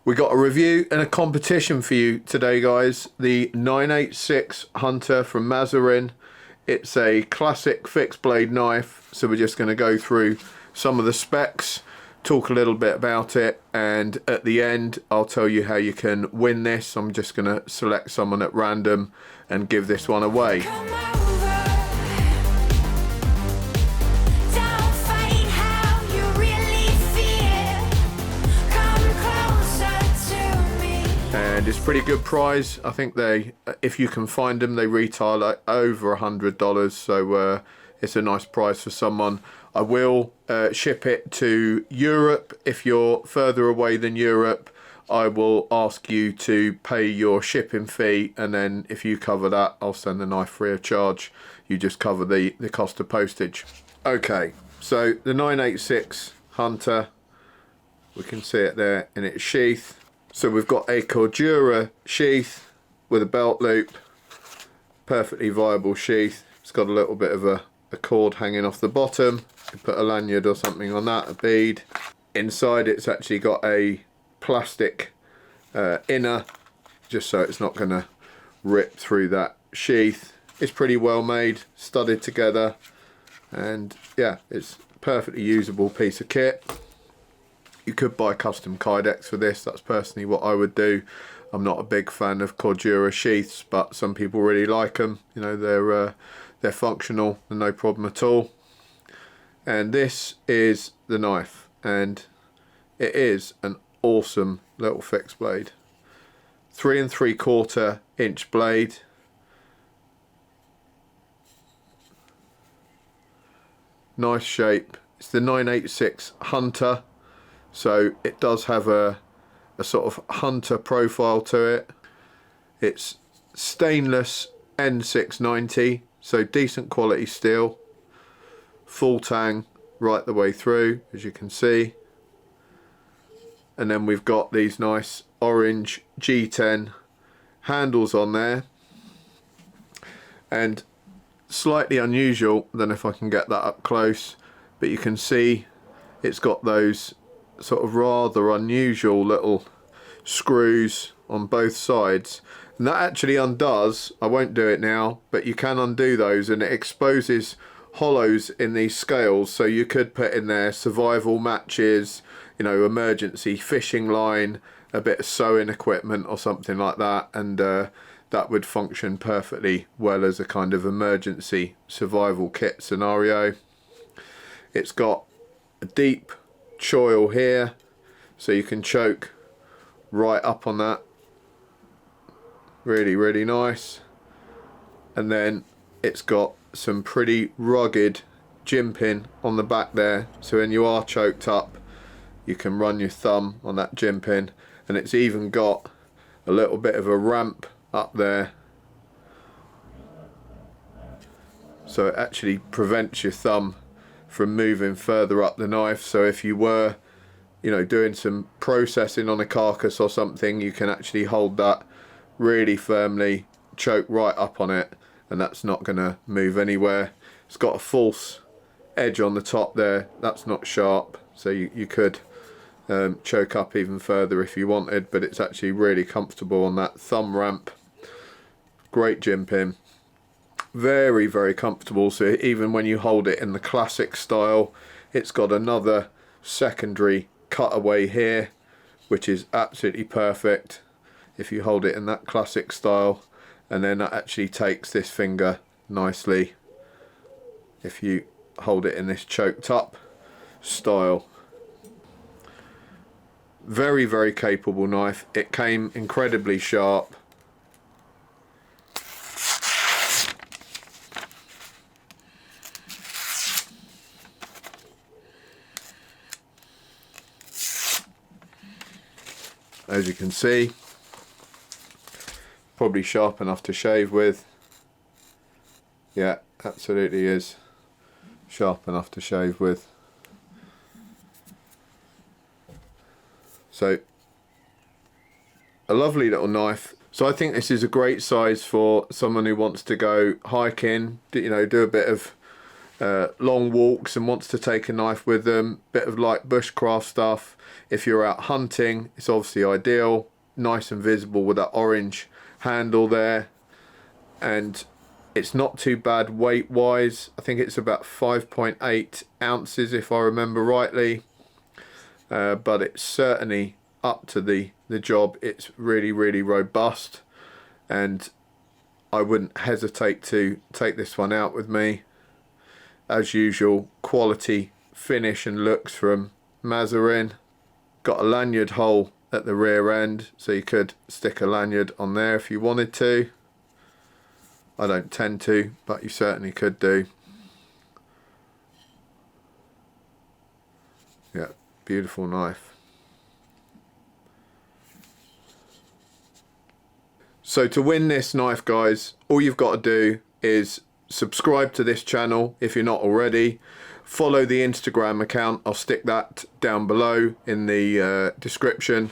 We got a review and a competition for you today, guys. The 986 Hunter from Maserin. It's a classic fixed blade knife, so we're just going to go through some of the specs, talk a little bit about it, and at the end I'll tell you how you can win this. I'm just going to select someone at random and give this one away. And it's a pretty good prize. I think they, if you can find them, they retail like over $100, so it's a nice prize for someone. I will ship it to Europe. If you're further away than Europe, I will ask you to pay your shipping fee, and then if you cover that, I'll send the knife free of charge. You just cover the cost of postage. Okay, so the 986 Hunter, we can see it there in its sheath. So we've got a Cordura sheath with a belt loop, perfectly viable sheath. It's got a little bit of a cord hanging off the bottom. You put a lanyard or something on that, a bead. Inside it's actually got a plastic inner, just so it's not going to rip through that sheath. It's pretty well made, studded together, and yeah, it's a perfectly usable piece of kit. You could buy custom kydex for this. That's personally what I would do. I'm not a big fan of Cordura sheaths, but some people really like them. You know, they're functional and no problem at all. And this is the knife, and it is an awesome little fixed blade. 3 3/4 inch blade. Nice shape. It's the 986 Hunter. So it does have a sort of hunter profile to it. It's stainless N690, so decent quality steel. Full tang right the way through, as you can see. And then we've got these nice orange G10 handles on there. And slightly unusual, I don't know if I can get that up close, but you can see it's got those sort of rather unusual little screws on both sides, and that actually undoes. I won't do it now, but you can undo those, and it exposes hollows in these scales, so you could put in there survival matches, you know, emergency fishing line, a bit of sewing equipment or something like that, and that would function perfectly well as a kind of emergency survival kit scenario. It's got a deep choil here, so you can choke right up on that. Really nice. And then it's got some pretty rugged jimping on the back there, so when you are choked up you can run your thumb on that jimping, and it's even got a little bit of a ramp up there, so it actually prevents your thumb from moving further up the knife. So if you were, you know, doing some processing on a carcass or something, you can actually hold that really firmly, choke right up on it, and that's not going to move anywhere. It's got a false edge on the top there, that's not sharp, so you could choke up even further if you wanted, but it's actually really comfortable on that thumb ramp. Great jimping. Very comfortable, so even when you hold it in the classic style, it's got another secondary cutaway here, which is absolutely perfect if you hold it in that classic style, and then that actually takes this finger nicely if you hold it in this choked up style. Very capable knife. It came incredibly sharp. As you can see, probably sharp enough to shave with. Yeah, absolutely is sharp enough to shave with. So, a lovely little knife. So I think this is a great size for someone who wants to go hiking, you know, do a bit of long walks and wants to take a knife with them, bit of light bushcraft stuff. If you're out hunting, it's obviously ideal, nice and visible with that orange handle there. And it's not too bad weight wise. I think it's about 5.8 ounces if I remember rightly, but it's certainly up to the job. It's really robust, and I wouldn't hesitate to take this one out with me. As usual, quality finish and looks from Maserin. Got a lanyard hole at the rear end, so you could stick a lanyard on there if you wanted to. I don't tend to, but you certainly could do. Yeah, beautiful knife. So to win this knife, guys, all you've got to do is subscribe to this channel if you're not already. Follow the Instagram account. I'll stick that down below in the description.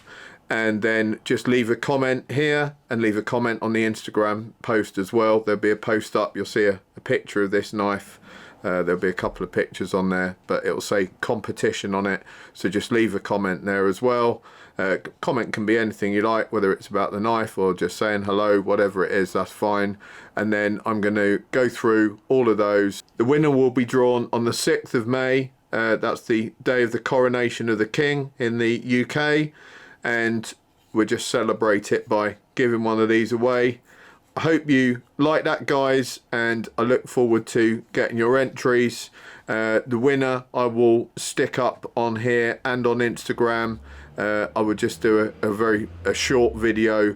And then just leave a comment here and leave a comment on the Instagram post as well. There'll be a post up. You'll see a picture of this knife. There'll be a couple of pictures on there, but it'll say competition on it. So just leave a comment there as well. Comment can be anything you like, whether it's about the knife or just saying hello, whatever it is, that's fine. And then I'm going to go through all of those. The winner will be drawn on the 6th of May. That's the day of the coronation of the King in the UK. And we'll just celebrate it by giving one of these away. I hope you like that, guys, and I look forward to getting your entries. The winner I will stick up on here and on Instagram. I would just do a short video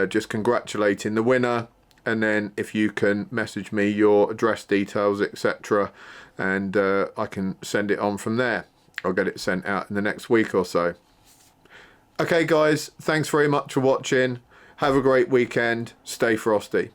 just congratulating the winner, and then if you can message me your address details, etc., and I can send it on from there. I'll get it sent out in the next week or so. Okay guys, thanks very much for watching. Have a great weekend. Stay frosty.